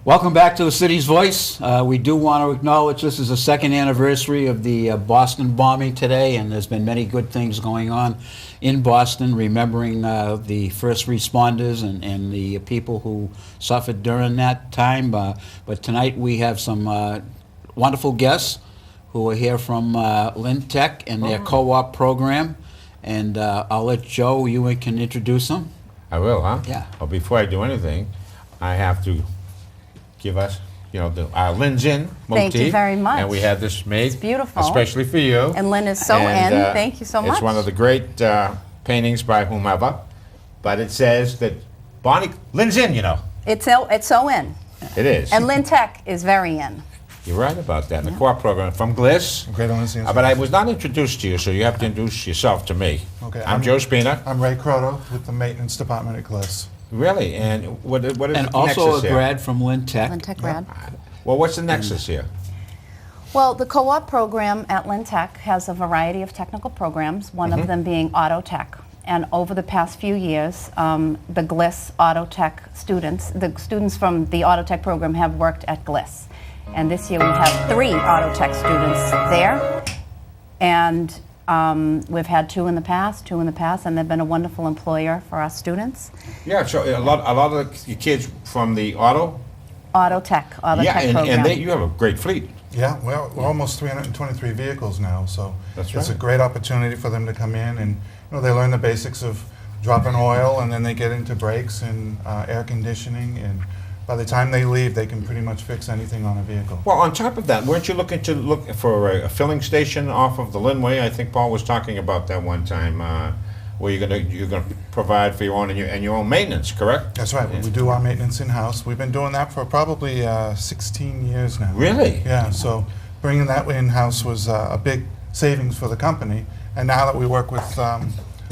Welcome back to the City's Voice. We do want to acknowledge this is the second anniversary of the Boston bombing today, and there's been many good things going on in Boston, remembering the first responders and the people who suffered during that time. But tonight we have some wonderful guests who are here from LynnCAM and their co-op program. And I'll let Joe, you can introduce them. I will, huh? Yeah. Well, before I do anything, I have to give us, our Lynn's in motif. Thank you very much. And we had this made It's beautiful. especially for you. And Lynn is so in. Thank you so much. It's one of the great paintings by whomever, but it says that Lynn's in, It's so in. It is. And LynnCAM is very in. You're right about that. The co-op program from Gliss. Great on the But I was not introduced to you, so you have to introduce yourself to me. Okay, I'm Joe Spina. I'm Ray Croto with the maintenance department at Gliss. Really? And what is And the also nexus a here? grad from LynnCAM. LynnCAM grad. Well, what's the nexus here? Well, the co-op program at LynnCAM has a variety of technical programs, one of them being auto tech. And over the past few years, the Gliss auto tech students, the students from the auto tech program have worked at Gliss. And this year we have 3 auto tech students there. And we've had 2 in the past, and they've been a wonderful employer for our students. Yeah, so a lot of the kids from the auto Tech and program. you have a great fleet. Yeah, well, we're almost 323 vehicles now, so That's it's a right. great opportunity for them to come in and they learn the basics of dropping oil, and then they get into brakes and air conditioning, and by the time they leave, they can pretty much fix anything on a vehicle. Well, on top of that, weren't you looking to look for a filling station off of the Linway? I think Paul was talking about that one time, where you're gonna provide for your own and your own maintenance, correct? That's right. We do our maintenance in-house. We've been doing that for probably 16 years now. Really? Yeah, so bringing that in-house was a big savings for the company. And now that we work with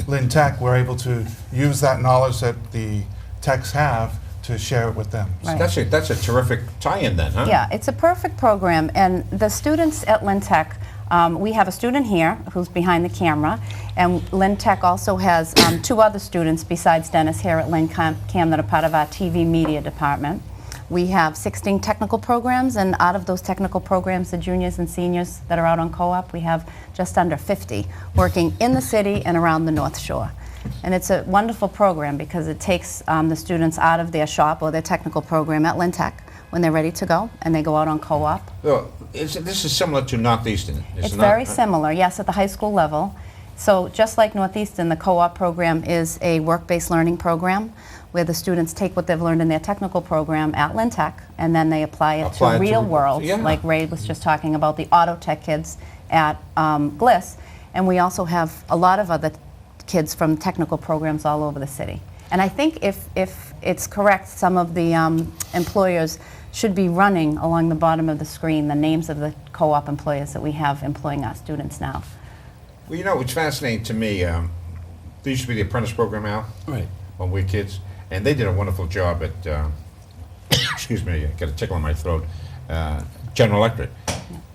LynnCAM, we're able to use that knowledge that the techs have to share it with them. Right. That's a terrific tie-in then, huh? Yeah, it's a perfect program, and the students at LynnCAM, we have a student here who's behind the camera, and LynnCAM also has 2 other students besides Dennis here at LynnCAM that are part of our TV media department. We have 16 technical programs, and out of those technical programs, the juniors and seniors that are out on co-op, we have just under 50 working in the city and around the North Shore. And it's a wonderful program because it takes the students out of their shop or their technical program at LynnCAM when they're ready to go, and they go out on co-op. So, this is similar to Northeastern, is It's it not? very similar, yes, at the high school level. So just like Northeastern, the co-op program is a work-based learning program where the students take what they've learned in their technical program at LynnCAM and then they apply it to real world, like Ray was just talking about the auto tech kids at Gliss. And we also have a lot of other kids from technical programs all over the city. And I think if it's correct, some of the employers should be running along the bottom of the screen the names of the co-op employers that we have employing our students now. Well, it's fascinating to me. There used to be the apprentice program, Al, Right. when we were kids, and they did a wonderful job at, excuse me, I got a tickle in my throat, General Electric.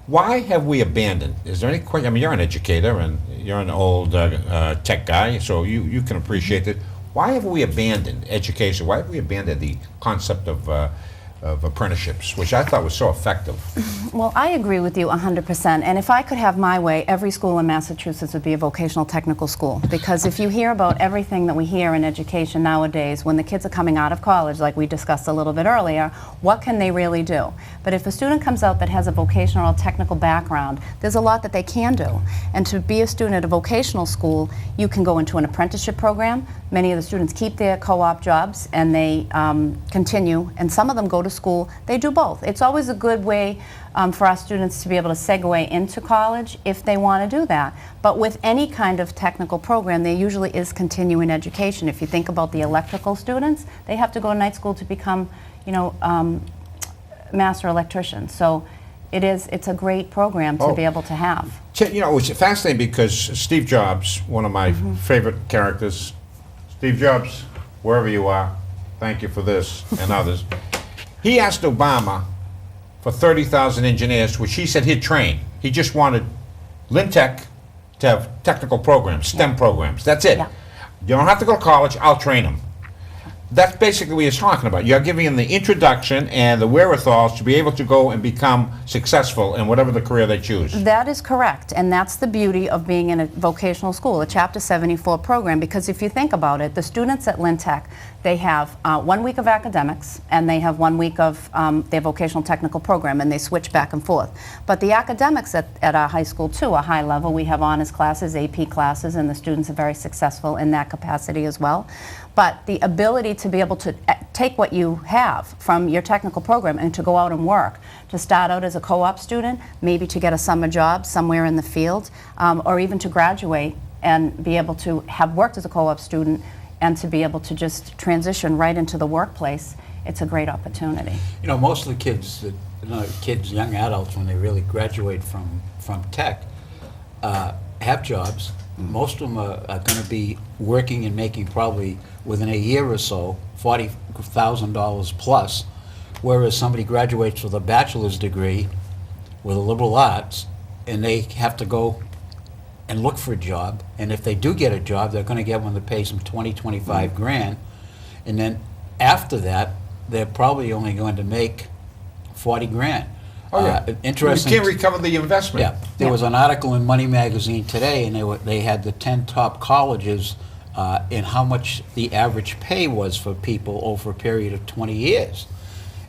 Why have we abandoned? Is there any question? I mean, you're an educator and you're an old tech guy, so you can appreciate it. Why have we abandoned education? Why have we abandoned the concept of apprenticeships, which I thought was so effective? Well, I agree with you 100%. And if I could have my way, every school in Massachusetts would be a vocational technical school. Because if you hear about everything that we hear in education nowadays, when the kids are coming out of college, like we discussed a little bit earlier, what can they really do? But if a student comes out that has a vocational or technical background, there's a lot that they can do. And to be a student at a vocational school, you can go into an apprenticeship program. Many of the students keep their co-op jobs and they continue, and some of them go to school. They do both. It's always a good way for our students to be able to segue into college if they want to do that. But with any kind of technical program, there usually is continuing education. If you think about the electrical students, they have to go to night school to become, master electricians. So it's a great program to be able to have. It's fascinating because Steve Jobs, one of my favorite characters, Steve Jobs, wherever you are, thank you for this, and others. He asked Obama for 30,000 engineers, which he said he'd train. He just wanted LynnCAM to have technical programs, STEM programs. That's it. Yeah. You don't have to go to college, I'll train them. That's basically what you're talking about. You're giving them the introduction and the wherewithal to be able to go and become successful in whatever the career they choose. That is correct, and that's the beauty of being in a vocational school, a Chapter 74 program, because if you think about it, the students at LynnTech, they have 1 week of academics, and they have 1 week of their vocational technical program, and they switch back and forth. But the academics at our high school, too, are high level. We have honors classes, AP classes, and the students are very successful in that capacity as well. But the ability to be able to take what you have from your technical program and to go out and work, to start out as a co-op student, maybe to get a summer job somewhere in the field, or even to graduate and be able to have worked as a co-op student and to be able to just transition right into the workplace, it's a great opportunity. You know, most of the kids, kids, young adults, when they really graduate from tech, have jobs. Most of them are going to be working and making probably within a year or so $40,000 plus, whereas somebody graduates with a bachelor's degree with a liberal arts and they have to go and look for a job, and if they do get a job, they're going to get one that pays them 25 grand, and then after that they're probably only going to make 40 grand. Oh, yeah. Interesting. You can't recover the investment. Yeah, there was an article in Money Magazine today, and they had the 10 top colleges and how much the average pay was for people over a period of 20 years.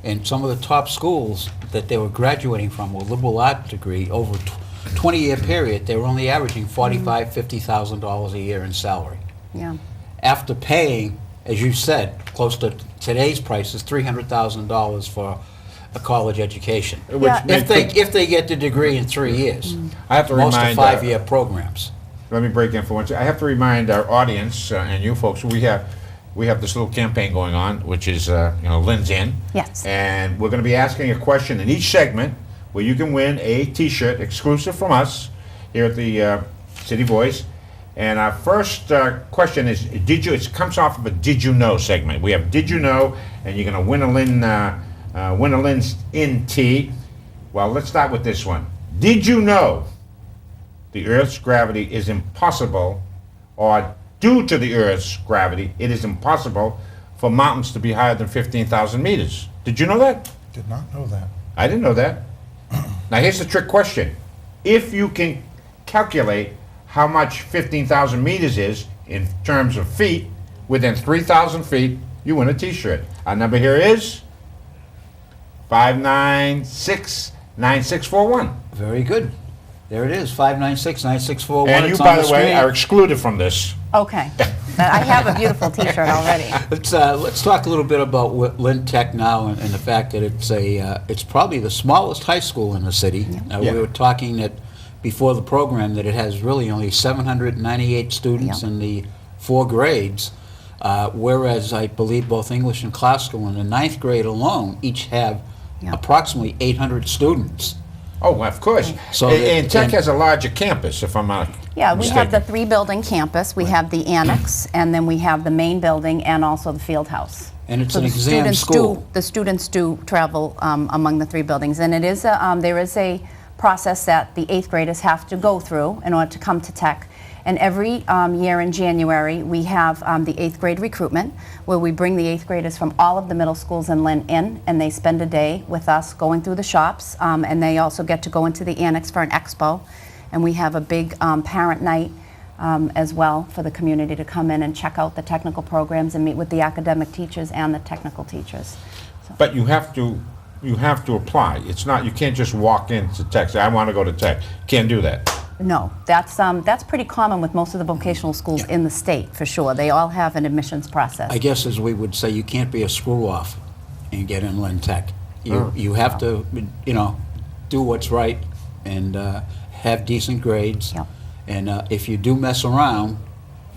And some of the top schools that they were graduating from with liberal arts degree over 20-year period, they were only averaging $45,000, $50,000 a year in salary. Yeah. After paying, as you said, close to today's prices, $300,000 for a college education. Which Yeah. If they get the degree in 3 years. I have to Most are remind 5-year programs. let me break in for one second. I have to remind our audience and you folks, we have this little campaign going on, which is Lynn's in. Yes. And we're going to be asking a question in each segment where you can win a T-shirt exclusive from us here at the City Voice. And our first question is, it comes off of a Did You Know segment. We have Did You Know, and you're going to win a Lynn's in tea. Well, let's start with this one. Did you know the Earth's gravity is impossible, or due to the Earth's gravity, it is impossible for mountains to be higher than 15,000 meters? Did you know that? Did not know that. I didn't know that. Now here's the trick question. If you can calculate how much 15,000 meters is in terms of feet, within 3,000 feet, you win a T-shirt. Our number here is 596-9641. Very good. There it is, 596-9641. And you, It's by on the way, screen. are excluded from this. Okay. I have a beautiful T-shirt already. Let's talk a little bit about LynnTech now and the fact that it's probably the smallest high school in the city. Yeah. We were talking that before the program that it has really only 798 students Yeah. in the 4 grades, whereas I believe both English and classical in the 9th grade alone each have approximately 800 students. Oh, of course. So and Tech and- has a larger campus, if I'm not Yeah, we mistaken. have the 3-building campus, we have the annex, and then we have the main building and also the field house. And it's So an the exam students school. The students do travel among the 3 buildings, and it is there is a process that the 8th graders have to go through in order to come to Tech. And every year in January, we have the 8th grade recruitment, where we bring the 8th graders from all of the middle schools in Lynn in, and they spend a day with us going through the shops, and they also get to go into the annex for an expo. And we have a big parent night as well for the community to come in and check out the technical programs and meet with the academic teachers and the technical teachers. But you have to apply. It's not, you can't just walk into Tech, say, I want to go to Tech. Can't do that. No, that's pretty common with most of the vocational schools in the state, for sure. They all have an admissions process. I guess as we would say, you can't be a screw-off and get in LynnTech. You have to, do what's right and have decent grades. Yep. And if you do mess around,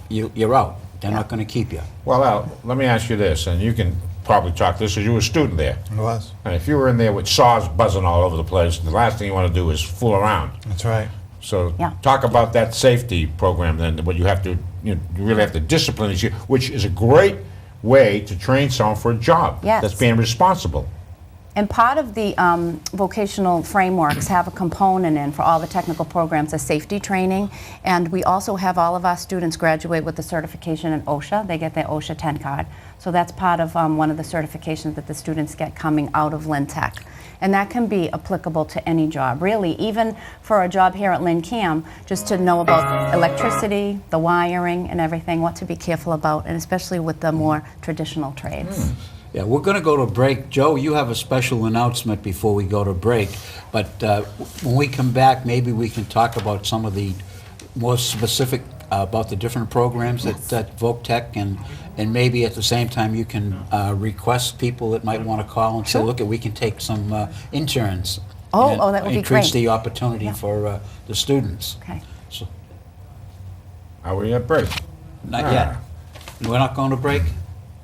you're out. They're not going to keep you. well, Al, let me ask you this, and you can probably talk this, because you were a student there. It was. And if you were in there with saws buzzing all over the place, the last thing you want to do is fool around. That's right. So Yeah. talk about that safety program then, what you have to, you really have to discipline each year, which is a great way to train someone for a job. Yes. That's being responsible. And part of the vocational frameworks have a component in for all the technical programs, a safety training, and we also have all of our students graduate with the certification in OSHA. They get their OSHA 10 card. So that's part of one of the certifications that the students get coming out of LynnTech. And that can be applicable to any job, really, even for a job here at LynnCAM, just to know about electricity, the wiring and everything, what to be careful about, and especially with the more traditional trades. Yeah, we're going to go to a break. Joe, you have a special announcement before we go to break, but when we come back, maybe we can talk about some of the more specific about the different programs at VocaTech, and maybe at the same time you can request people that might want to call and say, look, we can take some interns. Oh, that would be increase great. the opportunity for the students. Okay. So, Are we at break? not yet. We're not going to break?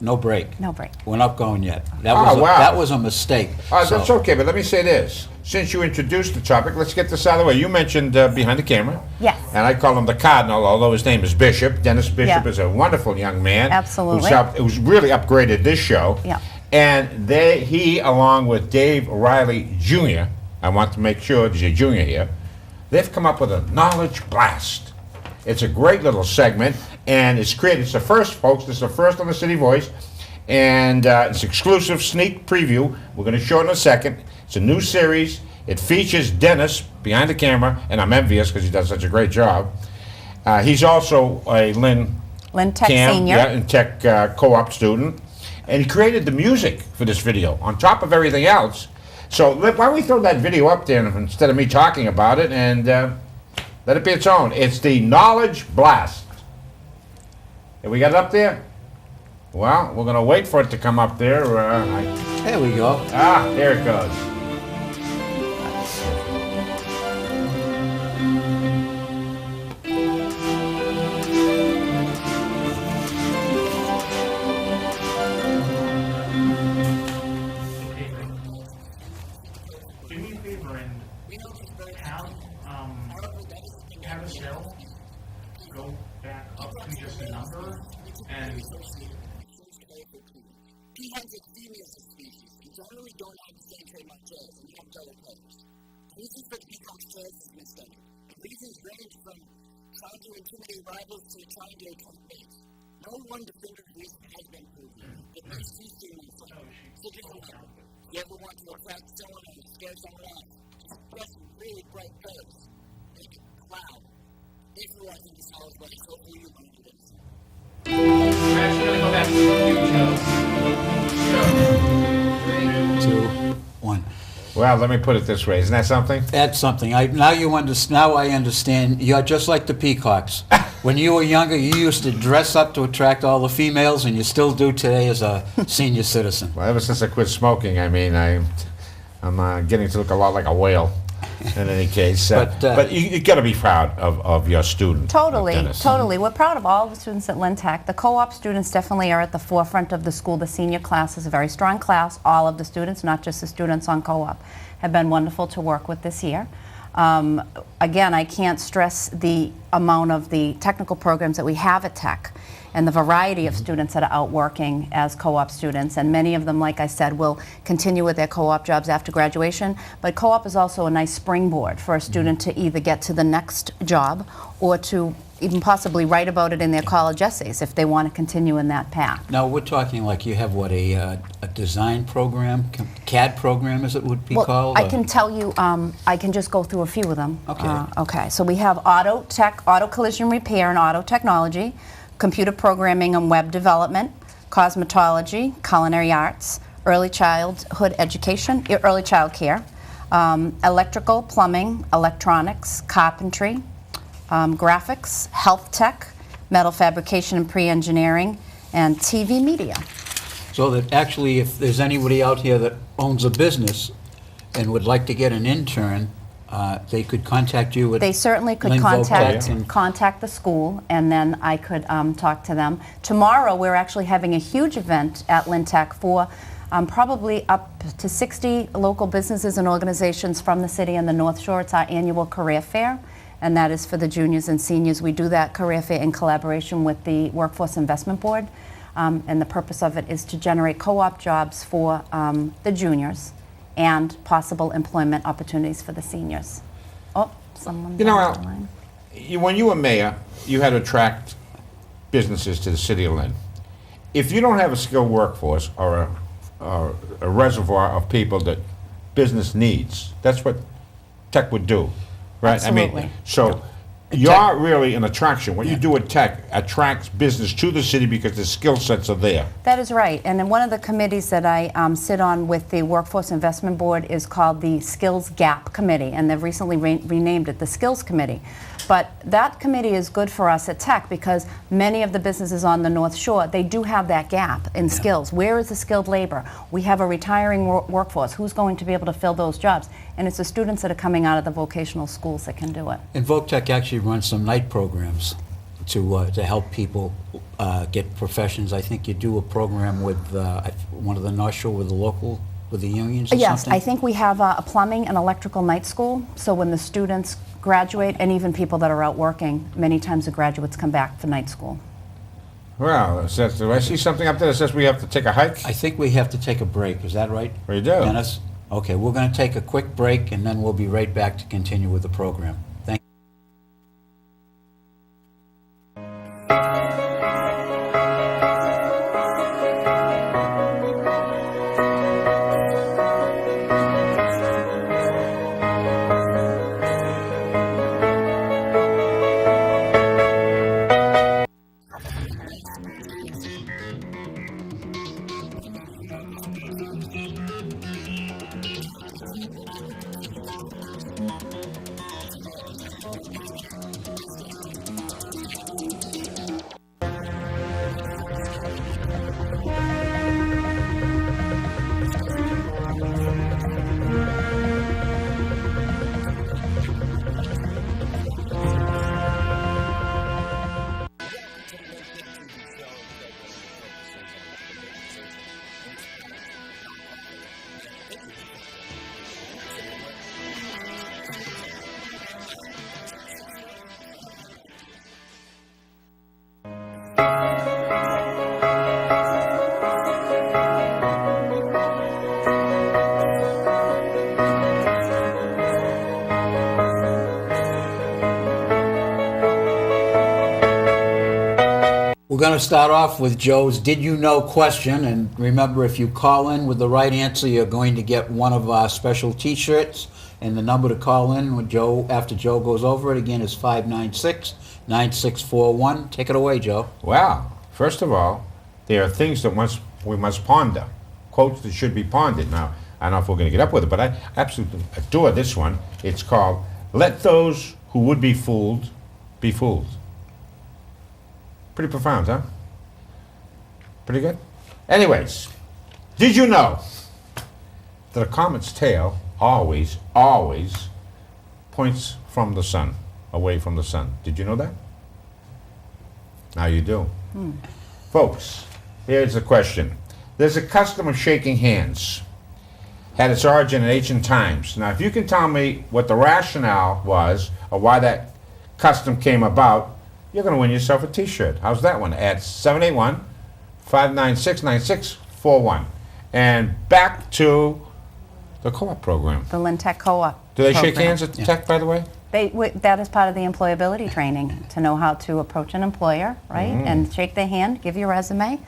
No break. No break. We're not going yet. Oh, wow. That was a mistake. That's So- okay, but let me say this. Since you introduced the topic, let's get this out of the way. You mentioned behind the camera. Yes. And I call him the Cardinal, although his name is Bishop. Dennis Bishop Yeah. is a wonderful young man. Absolutely. Who's really upgraded this show. Yeah. And he, along with Dave Riley Jr., I want to make sure there's a junior here, they've come up with a Knowledge Blast. It's a great little segment, and it's the first, folks, this is the first on the City Voice, and it's exclusive sneak preview. We're going to show it in a second. It's a new series. It features Dennis behind the camera, and I'm envious because he does such a great job. He's also a LynnTech LynnCAM, senior. yeah, and tech co-op student, and he created the music for this video on top of everything else. So why don't we throw that video up there instead of me talking about it, and let it be its own. It's the Knowledge Blast. Have we got it up there? Well, we're going to wait for it to come up there. There we go. There it goes. Do me a favor and have a cell go back up to just a number and He has a females of species. You generally don't have the same trademark trails, and you have double players. Reasons for the peacock's trails has been studied. Reasons range from trying to intimidate rivals to trying to attract mates. No one definitive reason has been proven. It makes too soon and fun. So just remember, if you ever want to attract someone and scare someone off, just press really bright colors. Make it cloud. If you're watching this Knowledge Blast, hopefully you learn to this. I'm actually going to go back to you, Joe. 2, 1. Well, let me put it this way. Isn't that something? That's something. Now I understand. You're just like the peacocks. When you were younger, you used to dress up to attract all the females, and you still do today as a senior citizen. Well, ever since I quit smoking, I mean, I'm getting to look a lot like a whale. In any case, but you got to be proud of your student. Totally, Dennis. totally. We're proud of all the students at LynnTech. The co-op students definitely are at the forefront of the school. The senior class is a very strong class. All of the students, not just the students on co-op, have been wonderful to work with this year. Again, I can't stress the amount of the technical programs that we have at Tech and the variety of students that are out working as co-op students, and many of them, like I said, will continue with their co-op jobs after graduation. But co-op is also a nice springboard for a student to either get to the next job or to even possibly write about it in their college essays if they want to continue in that path. Now, we're talking like you have, what, a design program, CAD program, as it would be called? I can tell you, I can just go through a few of them. Okay. Okay, so we have auto collision repair and auto technology, computer programming and web development, cosmetology, culinary arts, early childhood education, early child care, electrical, plumbing, electronics, carpentry, graphics, health tech, metal fabrication and pre-engineering, and TV media. So that actually, if there's anybody out here that owns a business and would like to get an intern, they could contact you at They certainly could Lynn contact VocaTech and- the school, and then I could talk to them. Tomorrow, we're actually having a huge event at LynnTech for probably up to 60 local businesses and organizations from the city and the North Shore. It's our annual career fair, and that is for the juniors and seniors. We do that career fair in collaboration with the Workforce Investment Board, and the purpose of it is to generate co-op jobs for the juniors and possible employment opportunities for the seniors. Oh, someone. You know, on the Al, line. when you were mayor, you had to attract businesses to the city of Lynn. If you don't have a skilled workforce or a reservoir of people that business needs, that's what tech would do, right? I Absolutely. mean, so you're really an attraction. What you do with tech attracts business to the city because the skill sets are there. That is right. And then one of the committees that I sit on with the Workforce Investment Board is called the Skills Gap Committee, and they've recently renamed it the Skills Committee. But that committee is good for us at Tech because many of the businesses on the North Shore, they do have that gap in skills. Where is the skilled labor? We have a retiring workforce. Who's going to be able to fill those jobs? And it's the students that are coming out of the vocational schools that can do it. And VoTech actually runs some night programs to help people get professions. I think you do a program with one of the North Shore with the unions or Yes, something? I think we have a plumbing and electrical night school. So when the students graduate, and even people that are out working, many times the graduates come back for night school. Well, it says, do I see something up there that says we have to take a hike? I think we have to take a break. Is that right? We do. Dennis? Okay, we're going to take a quick break, and then we'll be right back to continue with the program. Thank you. We're going to start off with Joe's Did You Know question. And remember, if you call in with the right answer, you're going to get one of our special T-shirts. And the number to call in when after Joe goes over it again is 596-9641. Take it away, Joe. Well, first of all, there are things that we must ponder, quotes that should be pondered. Now, I don't know if we're going to get up with it, but I absolutely adore this one. It's called, Let Those Who Would Be Fooled Be Fooled. Pretty profound, huh? Pretty good? Anyways, did you know that a comet's tail always points from the sun, away from the sun? Did you know that? Now you do. Folks, here's the question. There's a custom of shaking hands. Had its origin in ancient times. Now, if you can tell me what the rationale was or why that custom came about, you're going to win yourself a T-shirt. How's that one? At 781-596-9641. And back to the co-op program. The Lynn Tech Co-op Do they shake program. hands at Tech, by the way? That is part of the employability training, to know how to approach an employer, right? And shake their hand, give your resume,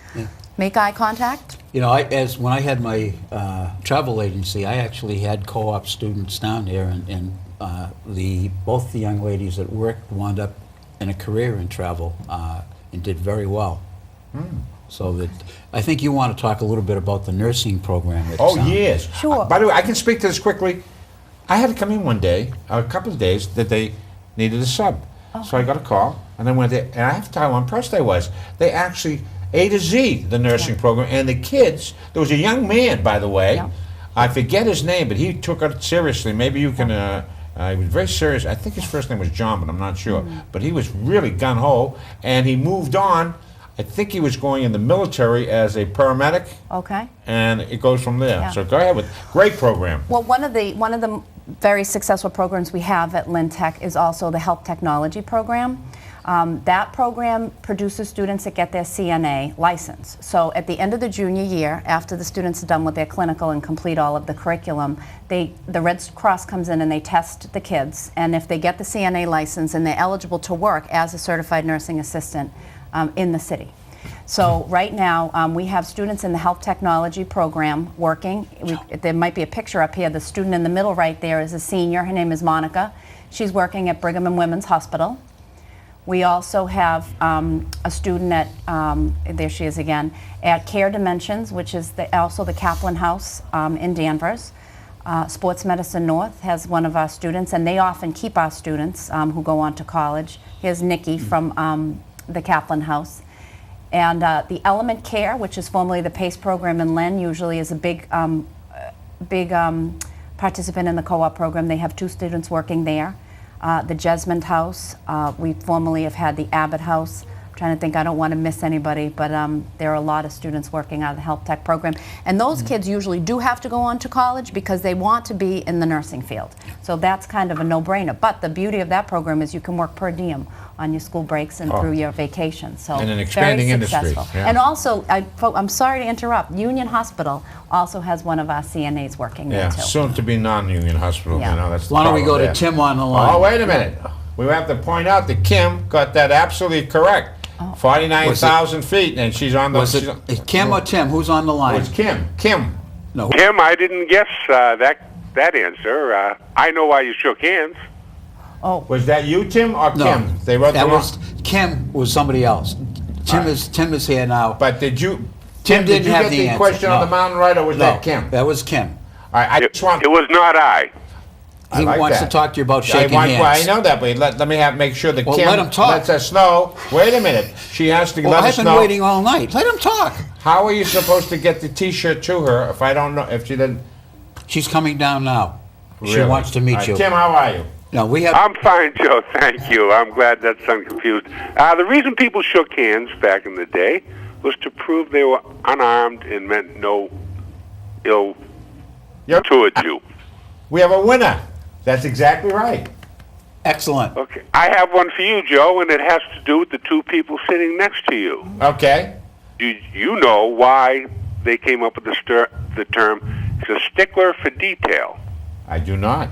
make eye contact. You know, when I had my travel agency, I actually had co-op students down there, and both the young ladies that worked wound up in a career in travel and did very well. So that I think you want to talk a little bit about the nursing program. Oh, yes. Sure. By the way, I can speak to this quickly. I had to come in one day, a couple of days, that they needed a sub. So I got a call, and I went there, and I have to tell you how impressed I was. They actually, A to Z, the nursing program, and the kids, there was a young man, by the way, I forget his name, but he took it seriously. Maybe you can, he was very serious. I think his first name was John, but I'm not sure. But he was really gun-ho, and he moved on. I think he was going in the military as a paramedic. Okay. And it goes from there. Yeah. So go ahead with great program. Well, one of the very successful programs we have at Lynn Tech is also the Health Technology program. That program produces students that get their CNA license. So at the end of the junior year, after the students are done with their clinical and complete all of the curriculum, the Red Cross comes in and they test the kids. And if they get the CNA license, and they're eligible to work as a certified nursing assistant in the city. So right now, we have students in the health technology program working. There might be a picture up here. The student in the middle right there is a senior. Her name is Monica. She's working at Brigham and Women's Hospital. We also have a student at, there she is again, at Care Dimensions, which is also the Kaplan House in Danvers. Sports Medicine North has one of our students, and they often keep our students who go on to college. Here's Nikki from the Kaplan House. And the Element Care, which is formerly the PACE program in Lynn, usually is a big participant in the co-op program. They have 2 students working there. The Jesmond House, we formerly have had the Abbott House. I'm trying to think, I don't want to miss anybody, but there are a lot of students working out of the health tech program. And those kids usually do have to go on to college because they want to be in the nursing field. So that's kind of a no-brainer. But the beauty of that program is you can work per diem on your school breaks and through your vacation. So And an expanding very industry, successful. yeah. And also, I'm sorry to interrupt, Union Hospital also has one of our CNAs working there Yeah, too. soon to be non-union hospital, Yeah. you know, that's the Why don't we go problem to there. Tim on the line? Oh, wait a minute. We have to point out that Kim got that absolutely correct. 49,000 feet, and she's on the... Was it Kim or Tim? Who's on the It line? was Kim. Kim. No. Tim, I didn't guess that answer. I know why you shook hands. Was that you, Tim, or No. Kim? They wrote That the was Kim was somebody else. Tim is here now. But did you... Tim did didn't you have get the the answer, question on no. the mountain right, or was No, that Kim? that was Kim. All right, I just want... It was not I. I He like wants that. to talk to you about I shaking want- hands. Well, I know that, but let me make sure that Well, Kim let him talk. lets us know. Wait a minute. She has to Well, let I've us been know. waiting all night. Let him talk. How are you supposed to get the T-shirt to her if I don't know, if she didn't... She's coming down now. She Really? wants to meet All right, you. Tim, how are you? No, we have. I'm fine, Joe. Thank you. I'm glad that's unconfused. The reason people shook hands back in the day was to prove they were unarmed and meant no ill Yep. towards you. We have a winner. That's exactly right. Excellent. Okay. I have one for you, Joe, and it has to do with the 2 people sitting next to you. Okay. You know why they came up with the term, it's a stickler for detail. I do not.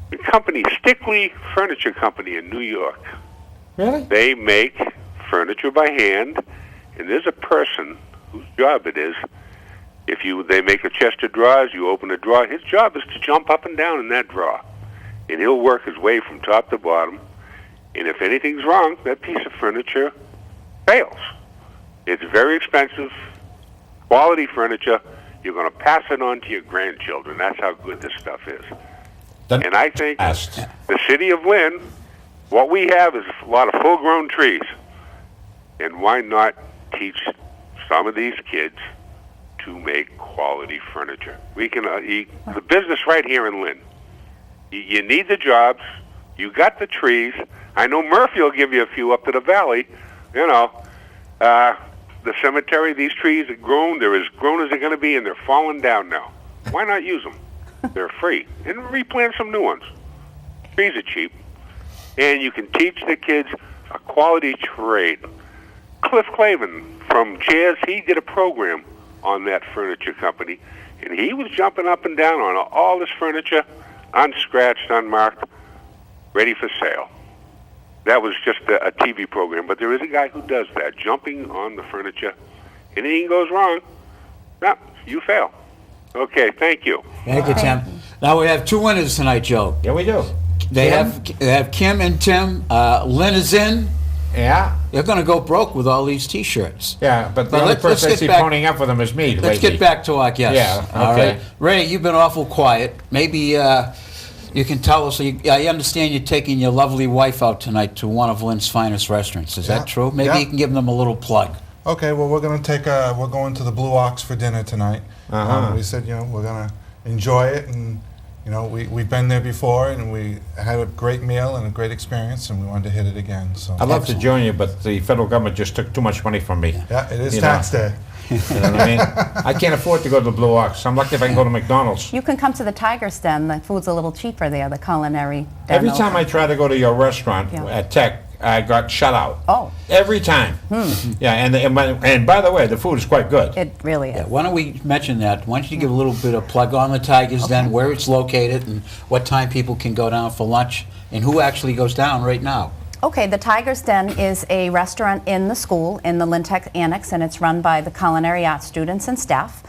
The company, Stickley Furniture Company in New York, Really? they make furniture by hand, and there's a person whose job it is. They make a chest of drawers, you open a drawer, his job is to jump up and down in that drawer. And he'll work his way from top to bottom. And if anything's wrong, that piece of furniture fails. It's very expensive, quality furniture. You're going to pass it on to your grandchildren. That's how good this stuff is. And I think the city of Lynn, what we have is a lot of full-grown trees. And why not teach some of these kids to make quality furniture? We can, the business right here in Lynn. You need the jobs. You got the trees. I know Murphy will give you a few up to the valley. You know, the cemetery, these trees are grown. They're as grown as they're going to be, and they're falling down now. Why not use them? They're free. And replant some new ones. Trees are cheap. And you can teach the kids a quality trade. Cliff Clavin from Chairs, he did a program on that furniture company, and he was jumping up and down on all this furniture, unscratched, unmarked, ready for sale. That was just a TV program, but there is a guy who does that, jumping on the furniture. Anything goes wrong, no, you fail. Okay, thank you. Thank you, Tim. Now we have 2 winners tonight, Joe. Yeah, we do. They Kim? have Kim and Tim. Lynn is in. Yeah. They're going to go broke with all these T-shirts. Yeah, but the But only let's person I get see back- ponying up with them is me Let's lately. get back to our guests. Yeah, All okay. right. Ray, you've been awful quiet. Maybe you can tell us. I understand you're taking your lovely wife out tonight to one of Lynn's finest restaurants. Is Yeah. that true? Maybe Yeah. you can give them a little plug. Okay, well, we're going to the Blue Ox for dinner tonight. We said, we're gonna enjoy it, and we've been there before, and we had a great meal and a great experience, and we wanted to hit it again. So I'd love to join you, but the federal government just took too much money from me. yeah, it is You tax know. day. You know what I mean? I can't afford to go to the Blue Ox. I'm lucky if I can go to McDonald's. You can come to the Tiger's Den. The food's a little cheaper there, the culinary den. Every time I try to go to your restaurant Yeah. at Tech, got shut out. Oh. Every time. Yeah, and by the way, the food is quite good. It really is. Yeah, why don't we mention that? Why don't you give a little bit of plug on the Tigers Den, where it's located, and what time people can go down for lunch, and who actually goes down right now? Okay, the Tiger's Den is a restaurant in the school, in the LynnTech Annex, and it's run by the culinary arts students and staff.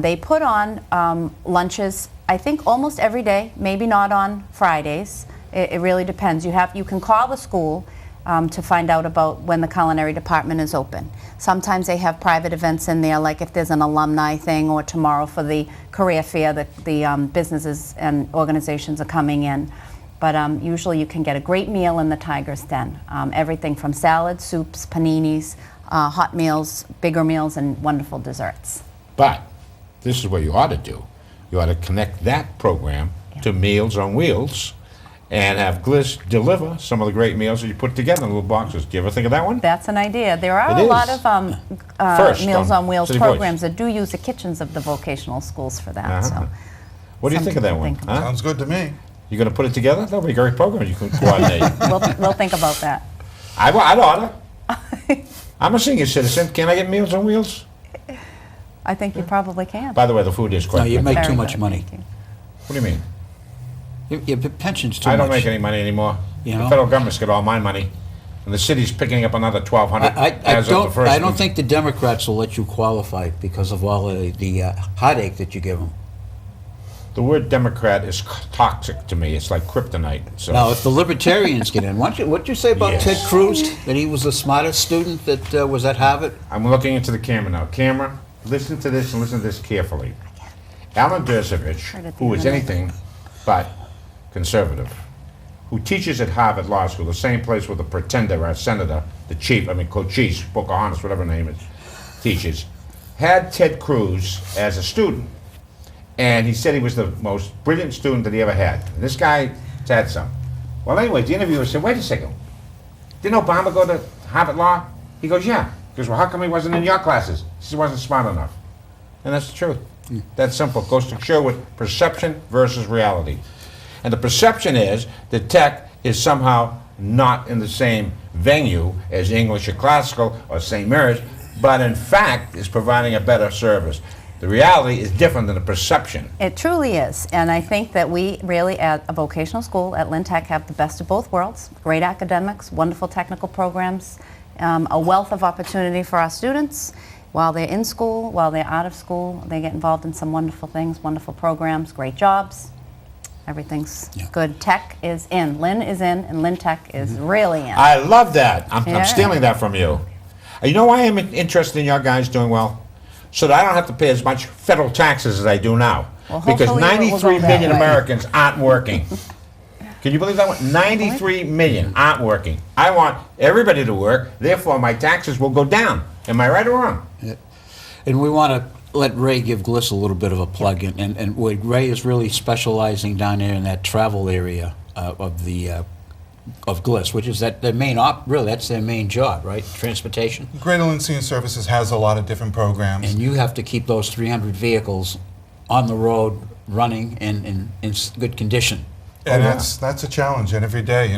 They put on lunches, I think, almost every day, maybe not on Fridays. It really depends. You can call the school to find out about when the culinary department is open. Sometimes they have private events in there, like if there's an alumni thing, or tomorrow for the career fair, the businesses and organizations are coming in. But usually you can get a great meal in the Tiger's Den. Everything from salads, soups, paninis, hot meals, bigger meals, and wonderful desserts. But this is what you ought to do. You ought to connect that program to Meals on Wheels and have Gliss deliver some of the great meals that you put together in little boxes. Do you ever think of that one? That's an idea. There are It a lot is. of First, Meals on on Wheels City programs Voice. that do use the kitchens of the vocational schools for that. Uh-huh. So What do you think of that something to one? think about. Huh? Sounds good to me. You going to put it together? That'll be a great program you can coordinate. We'll think about that. I'd order. I'm a senior citizen. Can I get Meals on Wheels? I think you probably can. By the way, the food is quite No, you good. make Very too much good, money. thank you. What do you mean? Your pension's too I much. don't make any money anymore. You The know? federal government's got all my money. And the city's picking up another $1,200 as of the first. I don't think the Democrats will let you qualify because of all the heartache that you give them. The word Democrat is toxic to me. It's like kryptonite. So. Now, if the Libertarians get in, what'd you say about Yes. Ted Cruz? That he was the smartest student that was at Harvard? I'm looking into the camera now. Camera, listen to this and listen to this carefully. Alan Dersovich, Heard it the who is other day. anything but conservative, who teaches at Harvard Law School, the same place where the pretender, our senator, the chief, Cochise, Pocahontas, whatever her name is, teaches, had Ted Cruz as a student. And he said he was the most brilliant student that he ever had. And this guy had some. Well, anyway, the interviewer said, wait a second. Didn't Obama go to Harvard Law? He goes, yeah. He goes, well, how come he wasn't in your classes? He wasn't smart enough. And that's the truth. That's simple. It goes to show with perception versus reality. And the perception is that tech is somehow not in the same venue as English or classical or St. Mary's, but in fact is providing a better service. The reality is different than the perception. It truly is, and I think that we really, at a vocational school at LynnTech, have the best of both worlds. Great academics, wonderful technical programs, a wealth of opportunity for our students. While they're in school, while they're out of school, they get involved in some wonderful things, wonderful programs, great jobs. Everything's good. Tech is in. Lynn is in, and LynnTech is really in. I love that. I'm Yeah. stealing that from you. You know why I'm interested in your guys doing well? So that I don't have to pay as much federal taxes as I do now. Well, Because hopefully it will 93 go that million way. Americans aren't working. Can you believe that one? 93 million aren't working. I want everybody to work, therefore my taxes will go down. Am I right or wrong? And we want to let Ray give Gliss a little bit of a plug. And where Ray is really specializing down there in that travel area of Gliss, which is that their main really that's their main job, right? Transportation. Greater Lynn Senior Services has a lot of different programs. And you have to keep those 300 vehicles on the road running in good condition. And that's a challenge, and every day,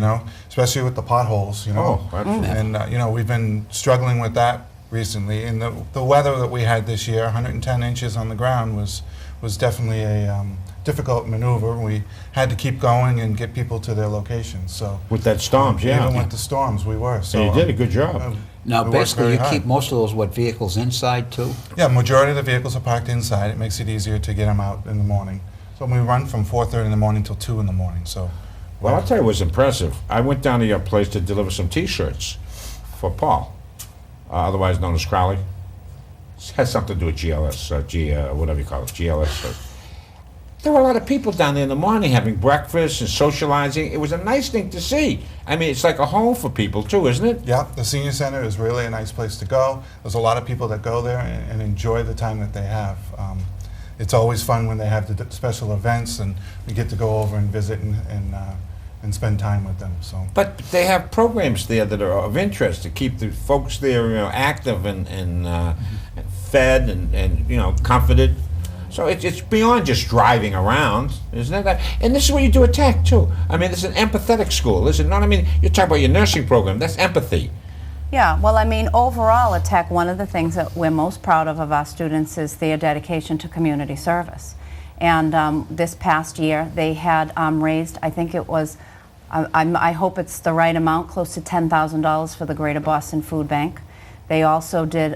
especially with the potholes, Oh, absolutely. And, we've been struggling with that recently. And the weather that we had this year, 110 inches on the ground, was definitely a difficult maneuver. We had to keep going and get people to their locations. So With that storms, yeah. even with the storms, we were. So And you did a good job. Now, we worked basically, very you hard. keep most of those vehicles inside too. Yeah, majority of the vehicles are parked inside. It makes it easier to get them out in the morning. So we run from 4:30 in the morning till 2 in the morning. So Well, I'll tell you what's impressive. I went down to your place to deliver some T-shirts for Paul, otherwise known as Crowley. It has something to do with GLS, whatever you call it, GLS. There were a lot of people down there in the morning having breakfast and socializing. It was a nice thing to see. I mean, it's like a home for people too, isn't it? yeah, the senior center is really a nice place to go. There's a lot of people that go there and enjoy the time that they have. It's always fun when they have the special events, and we get to go over and visit and spend time with them. So But they have programs there that are of interest to keep the folks there, active and fed and comforted. So it's beyond just driving around, isn't it? And this is what you do at Tech, too. I mean, this is an empathetic school, is it not? I mean, you talk about your nursing program, that's empathy. Yeah, well, I mean, overall at Tech, one of the things that we're most proud of our students is their dedication to community service. And this past year, they had raised, I think it was, I hope it's the right amount, close to $10,000 for the Greater Boston Food Bank. They also did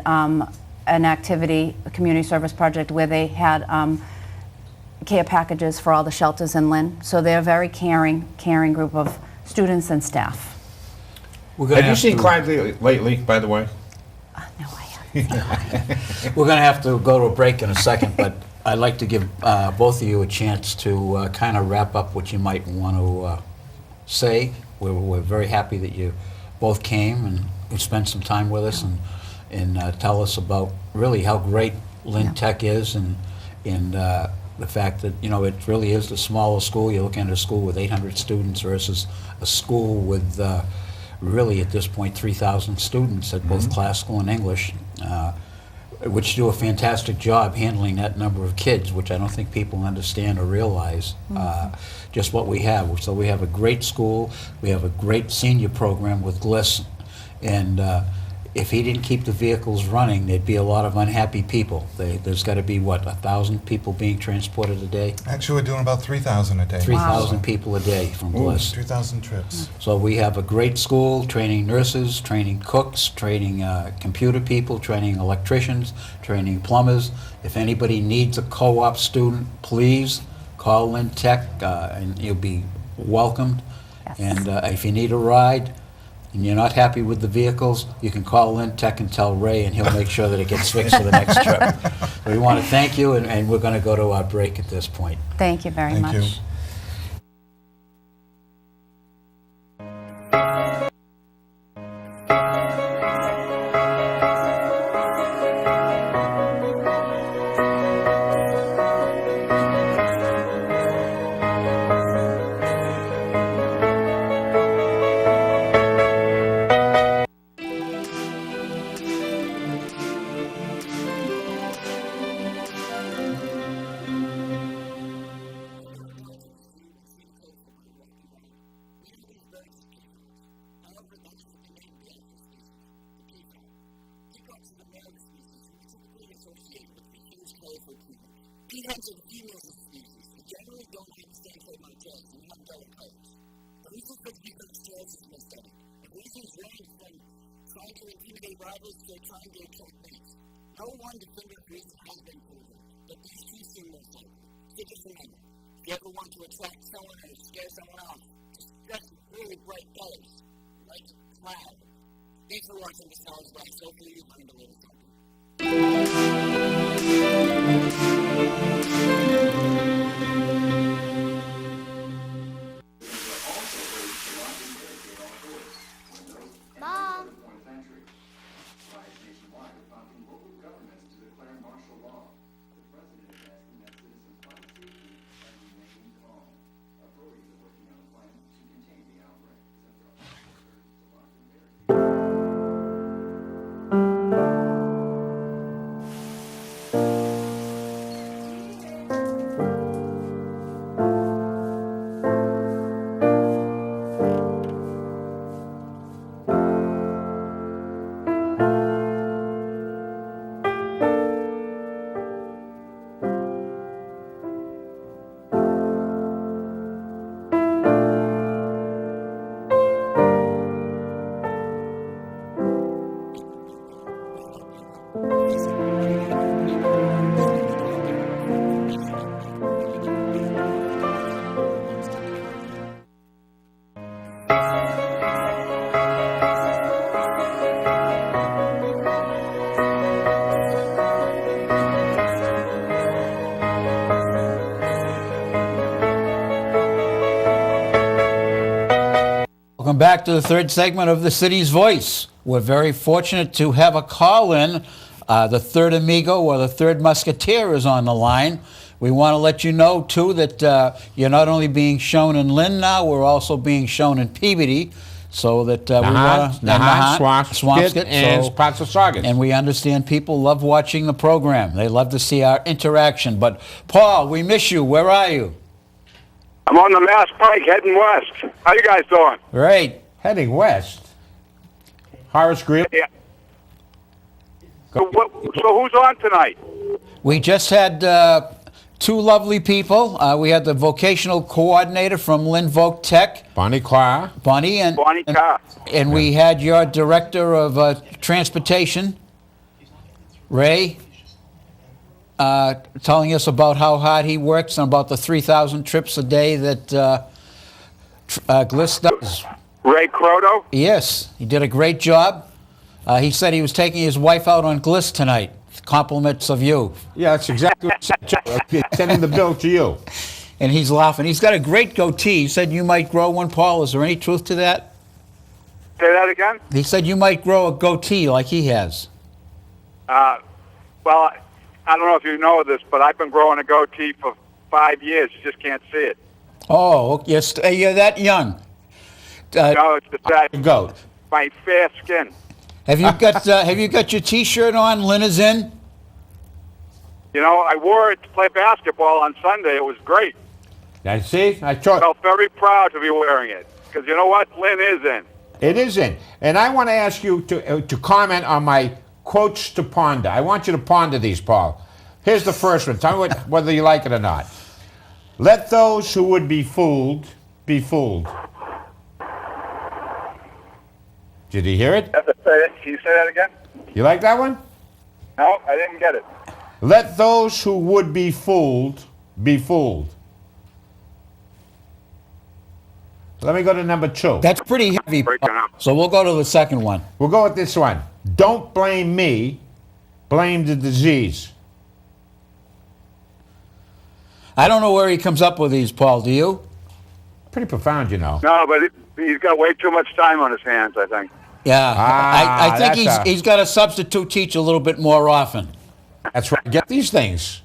an activity, a community service project, where they had care packages for all the shelters in Lynn. So they're a very caring group of students and staff. Have you seen Clyde lately, by the way? No, I haven't. We're going to have to go to a break in a second, but I'd like to give both of you a chance to kind of wrap up what you might want to say. We're very happy that you both came and you spent some time with us and tell us about really how great LynnTech is and the fact that, you know, it really is the smallest school. You're looking at a school with 800 students versus a school with really at this point 3,000 students at both classical and English, which do a fantastic job handling that number of kids, which I don't think people understand or realize just what we have. So we have a great school, we have a great senior program with GLIS, and if he didn't keep the vehicles running, there'd be a lot of unhappy people. There's got to be, what, 1,000 people being transported a day? Actually, we're doing about 3,000 a day. 3,000 people a day from GLIS. 3,000 trips. So we have a great school, training nurses, training cooks, training computer people, training electricians, training plumbers. If anybody needs a co-op student, please call LynnTech and you'll be welcomed. Yes. And if you need a ride and you're not happy with the vehicles, you can call LynnTech and tell Ray and he'll make sure that it gets fixed for the next trip. So we want to thank you, and we're going to go to our break at this point. Thank you very much. Thank you. Peahens are the females of the species and generally don't have the same trademark tails and have duller colors. The reason for the peacock's tails has been studied, and reasons range from trying to intimidate rivals to trying to attract mates. No one definitive reason has been proven, but these two seem most likely. So just remember, if you ever want to attract someone or scare someone off, just dress with really bright colors, like a cloud. Thanks for watching this knowledge box. Hopefully you learned a little something. Mom. Welcome back to the third segment of the City's Voice. We're very fortunate to have a call-in. The third amigo, or the third musketeer, is on the line. We want to let you know, too, that you're not only being shown in Lynn now, we're also being shown in Peabody. so that we want to... Swampscott, and Passasaugus. And we understand people love watching the program. They love to see our interaction. But, Paul, we miss you. Where are you? I'm on the Mass Pike heading west. How you guys doing? Great. Heading west. Horace Greeley. Yeah. So who's on tonight? We just had two lovely people. We had the vocational coordinator from Lynn Voc Tech, Bonnie Carr. Bonnie, Bonnie Carr. and we had your director of transportation, Ray, telling us about how hard he works and about the 3,000 trips a day that Gliss does. Ray Croto? Yes, he did a great job. He said he was taking his wife out on Gliss tonight. Compliments of you. Yeah, that's exactly what I said. Sending the bill to you. And he's laughing. He's got a great goatee. He said you might grow one, Paul. Is there any truth to that? Say that again? He said you might grow a goatee like he has. Well, I don't know if you know this, but I've been growing a goatee for 5 years. You just can't see it. Oh, you're that young. No, it's just that Goat. my fair skin. Have you got your T-shirt on? Lynn is in. You know, I wore it to play basketball on Sunday. It was great. I see. I I told felt very proud to be wearing it. Because you know what? Lynn is in. it is in, and I want to ask you to comment on my quotes to ponder. I want you to ponder these, Paul. Here's the first one. Tell me whether you like it or not. Let those who would be fooled be fooled. Did you hear it? Can you say that again? You like that one? No, I didn't get it. Let those who would be fooled be fooled. Let me go to number 2. That's pretty heavy. Breaking up. So we'll go to the second one. We'll go with this one. Don't blame me, blame the disease. I don't know where he comes up with these, Paul. Do you? Pretty profound, you know. No, but he's got way too much time on his hands, I think. Yeah. I think that's he's got to substitute teach a little bit more often. That's right. Get these things.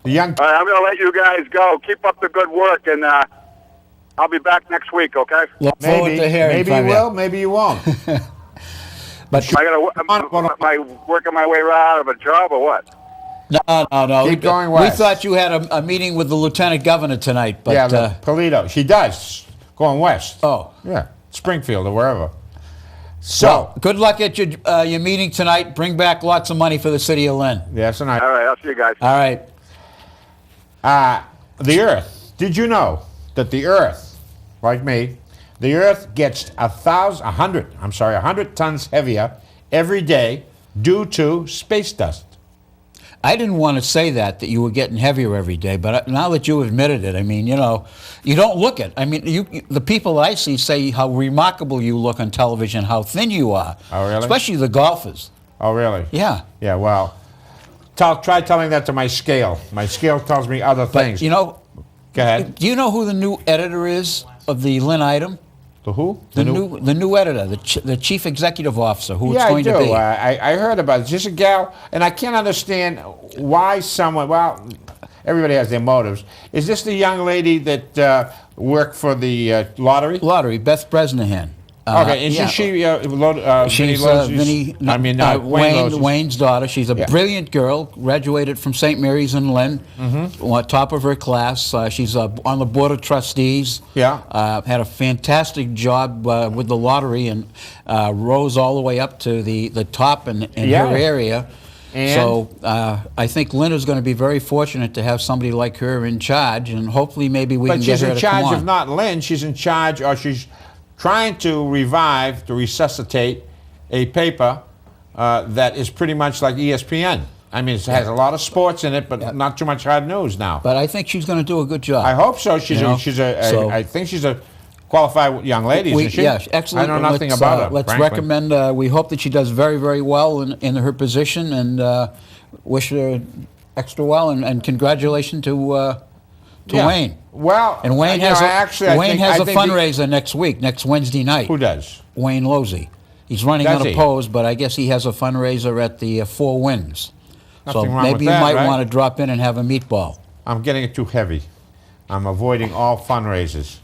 The young. All right, I'm going to let you guys go. Keep up the good work, and I'll be back next week, okay? Look forward to hearing Maybe from you will, maybe you won't. But Am I working my way right out of a job or what? no. Keep going We west. thought you had a meeting with the lieutenant governor tonight, but Yeah, Polito. She does. Going west. oh. Yeah, Springfield or wherever. So, Well, good luck at your meeting tonight. Bring back lots of money for the city of Lynn. yes, and All right, I'll see you guys. All right. the Earth. Did you know that the Earth, like me, the Earth gets 100 tons heavier every day due to space dust? I didn't want to say that you were getting heavier every day, but now that you admitted it, I mean, you know, you don't look it. I mean, the people I see say how remarkable you look on television, how thin you are. Oh, really? Especially the golfers. Oh, really? Yeah. Yeah, well, try telling that to my scale. My scale tells me other But, things. you know, Go ahead. do you know who the new editor is of the Lynn item? The who? The new editor, the chief executive officer, who Yeah, it's going I do. to be. I heard about it. It's just a gal, and I can't understand why someone, well, everybody has their motives. Is this the young lady that worked for the lottery? Lottery, Beth Bresnahan. Okay, and yeah. she's She's Vinny Lozzi's- Wayne's daughter. She's a brilliant girl. Graduated from St. Mary's in Lynn, on top of her class. She's on the board of trustees. Yeah. Had a fantastic job with the lottery and rose all the way up to the top in Yeah. her area. And? So I think Lynn is going to be very fortunate to have somebody like her in charge, and hopefully maybe we can But get she's her in to come charge on. of not Lynn. She's in charge, or she's trying to resuscitate a paper that is pretty much like ESPN. I mean, it has a lot of sports in it, but not too much hard news now. But I think she's going to do a good job. I hope so. She's You know, I think she's a qualified young lady, isn't she? Yes, excellent. I know nothing Let's, about her. Let's frankly. recommend. We hope that she does very, very well in her position, and wish her extra well. And congratulations to Yeah. Wayne. Well, And Wayne you has know, a, actually, Wayne I has a think the- fundraiser next week, next Wednesday night. Who does? Wayne Lozzi. He's running Does he? unopposed, but I guess he has a fundraiser at the Four Winds. So Nothing wrong maybe with you that, might right? want to drop in and have a meatball. I'm getting it too heavy. I'm avoiding all fundraisers.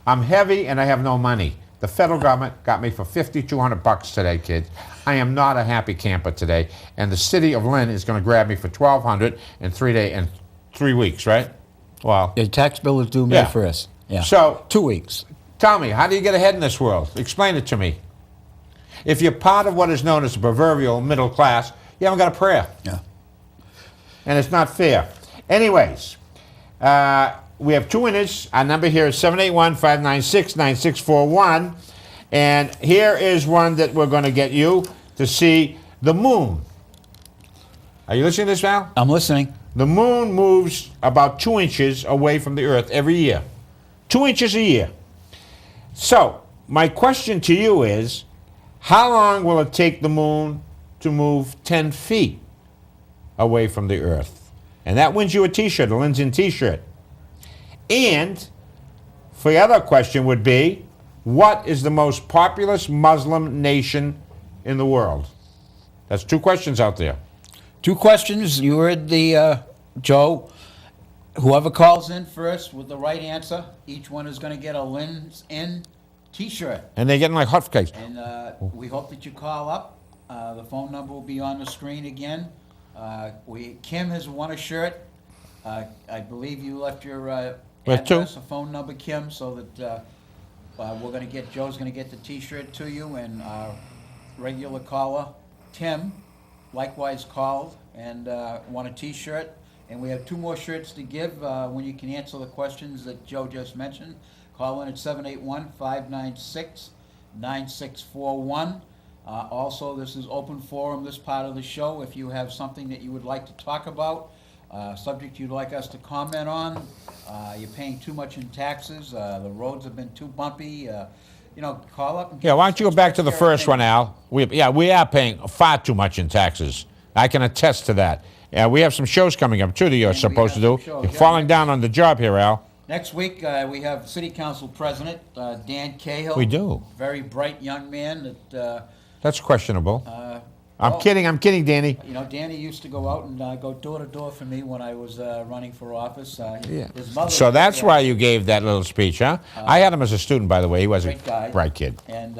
I'm heavy and I have no money. The federal government got me for $5,200 today, kids. I am not a happy camper today, and the city of Lynn is going to grab me for $1,200 in 3 weeks, right? Well, Your tax bill is due May Yeah. 1st. Yeah. So- 2 weeks. tell me, how do you get ahead in this world? Explain it to me. If you're part of what is known as the proverbial middle class, you haven't got a prayer. Yeah. And it's not fair. Anyways, we have 2 winners. Our number here is 781-596-9641. And here is one that we're going to get you to see the moon. Are you listening to this, Val? I'm listening. The moon moves about 2 inches away from the Earth every year. 2 inches a year. So, my question to you is, how long will it take the moon to move 10 feet away from the Earth? And that wins you a T-shirt, a Lynn's In T-shirt. And for the other question would be, what is the most populous Muslim nation in the world? That's 2 questions out there. 2 questions. You heard the, Joe. Whoever calls in first with the right answer, each one is going to get a Lynn's In T-shirt. And they're getting like hotcakes. And we hope that you call up. The phone number will be on the screen again. Kim has won a shirt. I believe you left your Where to? address, a phone number, Kim, so that we're going to get, Joe's going to get the T-shirt to you, and our regular caller, Tim, likewise called and won a T-shirt. And we have 2 more shirts to give when you can answer the questions that Joe just mentioned. Call in at 781-596-9641. Also, this is open forum, this part of the show. If you have something that you would like to talk about, subject you'd like us to comment on, you're paying too much in taxes, the roads have been too bumpy, call up. And Yeah, why don't you go back to the first one, Al? We are paying far too much in taxes. I can attest to that. Yeah, we have some shows coming up, too, that you're And we supposed to have do. some shows, You're yeah. falling down on the job here, Al. Next week, we have City Council President Dan Cahill. We do. Very bright young man that, That's questionable. I'm well, kidding, Danny. Danny used to go out and go door to door for me when I was running for office. Yeah. His mother So was, that's why you gave that little speech, huh? I had him as a student, by the way. He was a Great guy. bright kid. And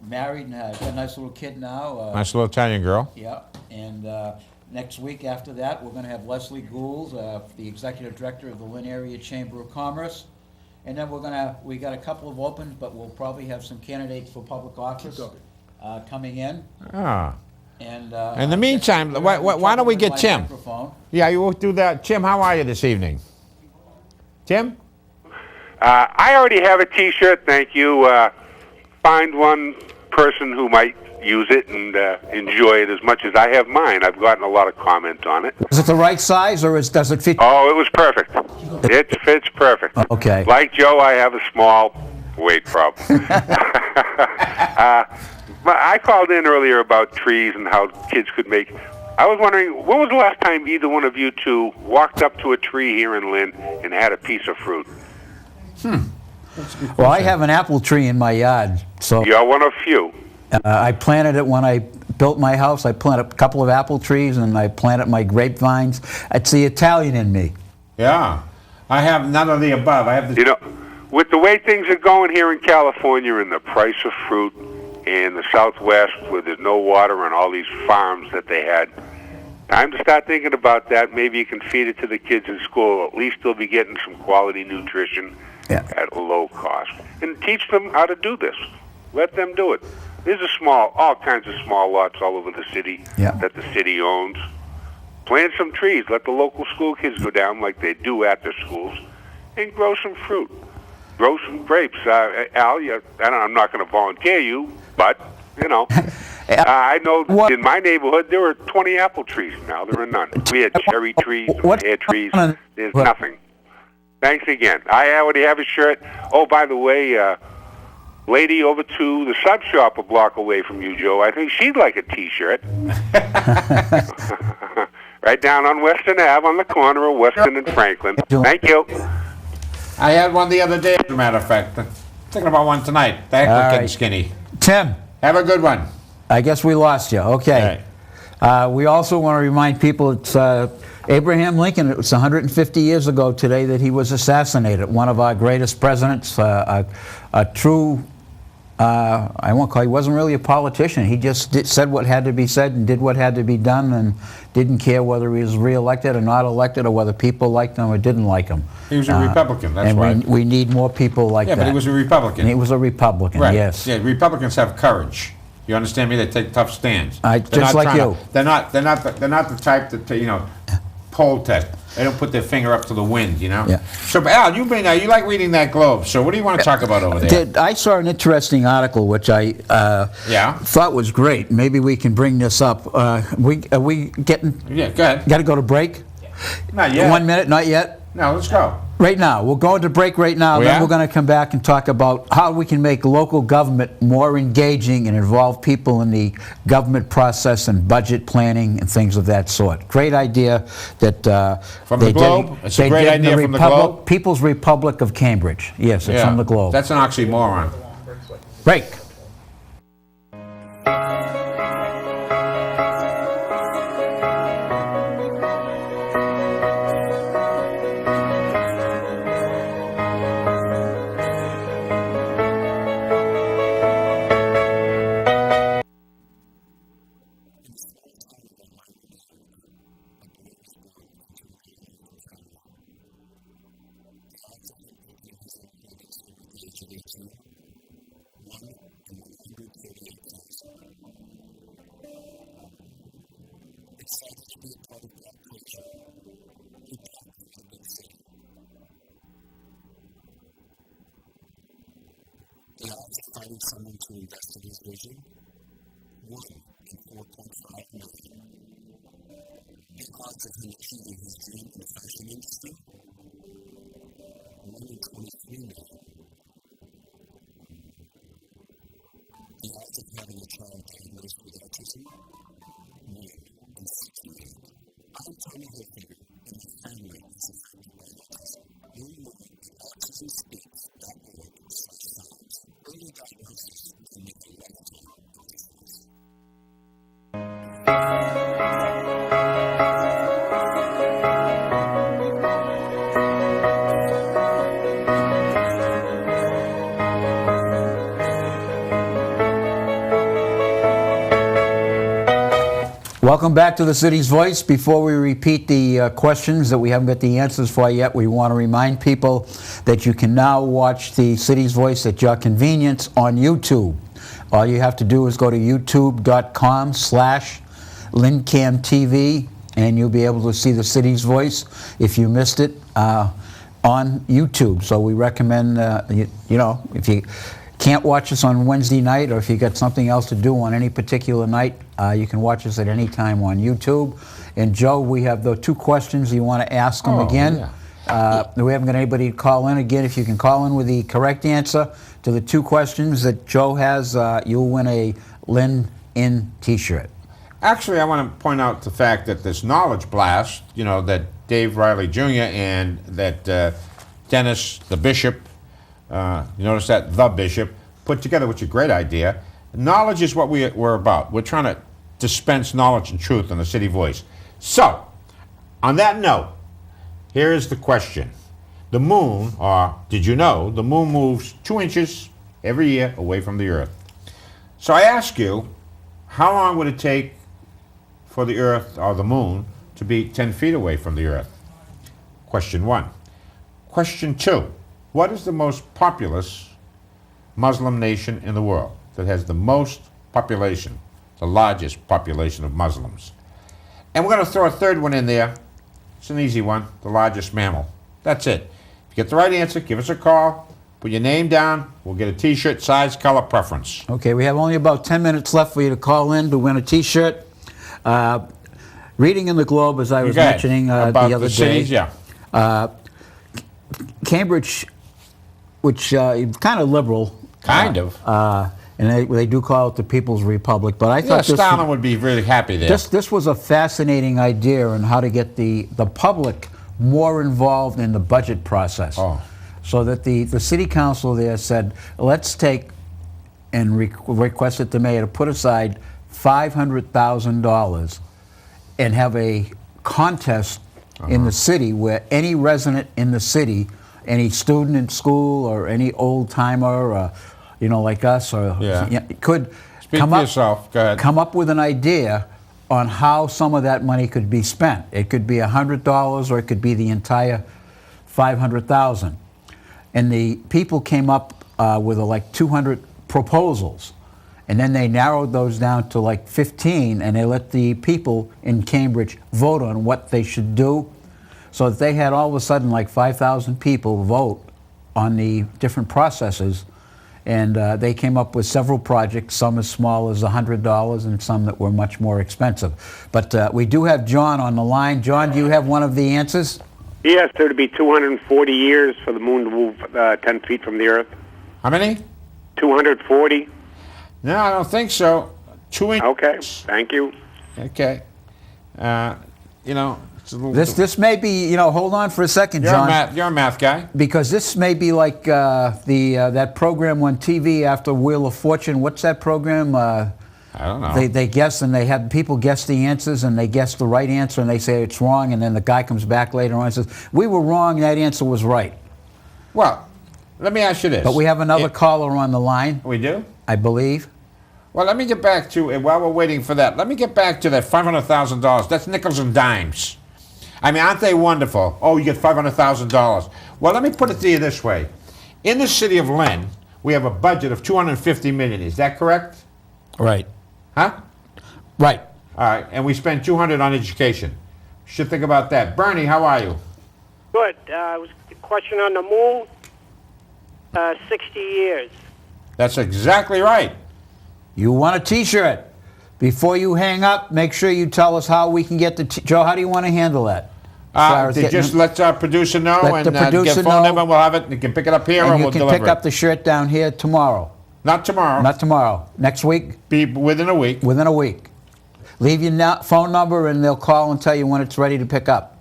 married and has a nice little kid now. Nice little Italian girl. Yeah, and next week after that, we're going to have Leslie Gould, the executive director of the Lynn Area Chamber of Commerce. And then we got a couple of opens, but we'll probably have some candidates for public office coming in. Ah. And In the meantime, why don't we get Tim? Microphone. Yeah, you will do that. Tim, how are you this evening? Tim? I already have a T-shirt, thank you. Find one person who might use it and enjoy it as much as I have mine. I've gotten a lot of comment on it. Is it the right size, or does it fit? Oh, it was perfect. It fits perfect. Okay. Like Joe, I have a small weight problem. I called in earlier about trees and how kids could make. I was wondering, when was the last time either one of you two walked up to a tree here in Lynn and had a piece of fruit? Well, I have an apple tree in my yard, so You're one of few. I planted it when I built my house. I planted a couple of apple trees, and I planted my grapevines. It's the Italian in me. Yeah. I have none of the above. I have the... You know, with the way things are going here in California and the price of fruit in the Southwest where there's no water on all these farms that they had, time to start thinking about that. Maybe you can feed it to the kids in school. At least they'll be getting some quality nutrition at a low cost. And teach them how to do this. Let them do it. There's all kinds of small lots all over the city that the city owns. Plant some trees. Let the local school kids go down like they do at their schools and grow some fruit. Grow some grapes. Al, I'm not going to volunteer you, but, I know in my neighborhood there were 20 apple trees. Now there are none. We had cherry trees, pear trees. There's nothing. Thanks again. I already have a shirt. Oh, by the way, lady over to the sub shop a block away from you, Joe, I think she'd like a T-shirt. Right down on Western Ave on the corner of Western and Franklin. Thank you. I had one the other day, as a matter of fact. Thinking about one tonight. That All getting right. skinny. Tim, Have a good one. I guess we lost you. Okay. We also want to remind people it's Abraham Lincoln. It was 150 years ago today that he was assassinated. One of our greatest presidents, a true I won't call, he wasn't really a politician. He just said what had to be said and did what had to be done, and didn't care whether he was reelected or not elected, or whether people liked him or didn't like him. He was a Republican, that's and why. we need more people like that. Yeah, but he was a Republican. And he was a Republican, Right. yes. Yeah, Republicans have courage. You understand me? They take tough stands. Just like you. They're not the type that poll test. They don't put their finger up to the wind, Yeah. So, Al, you like reading that Globe. So, what do you want to talk about over there? I saw an interesting article which I thought was great. Maybe we can bring this up. Are we getting? Yeah, go ahead. Got to go to break? Not yet. 1 minute? Not yet? No, let's go. Right now. We'll go into break right now. Oh, Then yeah? we're going to come back and talk about how we can make local government more engaging and involve people in the government process and budget planning and things of that sort. Great idea that From the Globe? It's a great idea from the Globe? People's Republic of Cambridge. Yes, it's from the Globe. That's an oxymoron. Break. The odds of finding someone to invest in his vision? 1 in 4.5 million. The odds of him achieving his dream in the fashion industry? 1 in 23 million. The odds of having a child diagnosed with autism? 1 in 68. I'm Tommy Hilfiger, and my family is affected by autism. Learn more at autismspeaks.org/signs. Early diagnosis can make a lifetime of difference. Welcome back to the City's Voice. Before we repeat the questions that we haven't got the answers for yet, we want to remind people that you can now watch the City's Voice at your convenience on YouTube. All you have to do is go to youtube.com/LynnCAM TV, and you'll be able to see the City's Voice if you missed it on YouTube. So we recommend, if you can't watch us on Wednesday night, or if you got something else to do on any particular night, you can watch us at any time on YouTube. And Joe, we have the 2 questions. You want to ask them again? Yeah. We haven't got anybody to call in again. If you can call in with the correct answer to the 2 questions that Joe has, you'll win a Lynn In t-shirt. Actually, I want to point out the fact that this Knowledge Blast, that Dave Riley Jr. and that Dennis, the Bishop, you notice that, the Bishop, put together, which is a great idea. Knowledge is what we're about. We're trying to dispense knowledge and truth in the City Voice. So, on that note, here is the question. The moon, or did you know, the moon moves 2 inches every year away from the Earth. So I ask you, how long would it take for the Earth, or the moon, to be 10 feet away from the Earth? Question 1. Question 2. What is the most populous Muslim nation in the world that has the most population, the largest population of Muslims? And we're going to throw a third one in there. It's an easy one, the largest mammal. That's it. If you get the right answer, give us a call, put your name down, we'll get a t-shirt, size, color, preference. Okay, we have only about 10 minutes left for you to call in to win a t-shirt. Reading in the Globe, as I was mentioning the other day, cities, Cambridge, which is kind of liberal. Kind of. And they do call it the People's Republic, but I thought Stalin would be really happy there. This was a fascinating idea on how to get the public more involved in the budget process. Oh. So that the city council there said, let's take and requested the mayor to put aside $500,000 and have a contest in the city where any resident in the city, any student in school or any old timer, you know, like us, or Yeah. could Speak come for up, yourself. Go ahead. come up with an idea on how some of that money could be spent. It could be $100, or it could be the entire 500,000. And the people came up with like 200 proposals, and then they narrowed those down to like 15, and they let the people in Cambridge vote on what they should do. So that they had all of a sudden like 5,000 people vote on the different processes, and they came up with several projects, some as small as $100 and some that were much more expensive. But we do have John on the line. John, do you have one of the answers? Yes, there would be 240 years for the moon to move 10 feet from the Earth. How many? 240. No, I don't think so. 2 inches. Okay, thank you. Okay. You know, it's a little. This may be, you know, hold on for a second, You're John. you're a math guy. Because this may be like that program on TV after Wheel of Fortune. What's that program? I don't know. They guess, and they have people guess the answers, and they guess the right answer, and they say it's wrong, and then the guy comes back later on and says, we were wrong, that answer was right. Well, let me ask you this. But we have another caller on the line, We do? I believe. Well, let me get back to, and while we're waiting for that, let me get back to that $500,000. That's nickels and dimes. I mean, aren't they wonderful? Oh, you get $500,000. Well, let me put it to you this way. In the city of Lynn, we have a budget of $250 million. Is that correct? Right. Huh? Right. All right, and we spend $200 on education. Should think about that. Bernie, how are you? Good. Was the question on the moon? 60 years. That's exactly right. You want a T-shirt. Before you hang up, make sure you tell us how we can get the Joe, how do you want to handle that? As far as They getting- just let our producer know, Let and the producer get phone know. number, we'll have it, and you can pick it up here, and and you we'll can deliver pick up the shirt down here tomorrow. Not tomorrow. Not tomorrow. Next week, Be within a week. within a week. Leave your phone number, and they'll call and tell you when it's ready to pick up.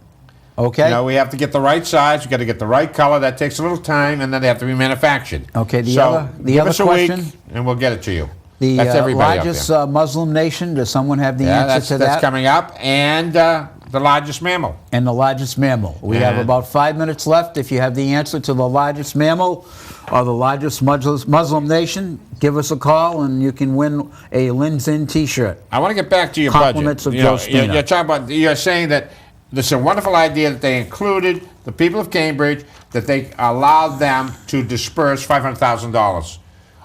Okay? Now we have to get the right size. We got to get the right color. That takes a little time, and then they have to be manufactured. Okay, the so other give us a question. week, and we'll get it to you. The That's everybody largest out there. Muslim nation, does someone have the Yeah, answer to that's that? coming up, and the largest mammal. And the largest mammal. We have And- about 5 minutes left. If you have the answer to the largest mammal or the largest Muslim nation, give us a call and you can win a LynnCAM T-shirt. I want to get back to your Compliments budget. of Joe Spina. You're talking about. You're saying that this is a wonderful idea that they included the people of Cambridge, that they allowed them to disperse $500,000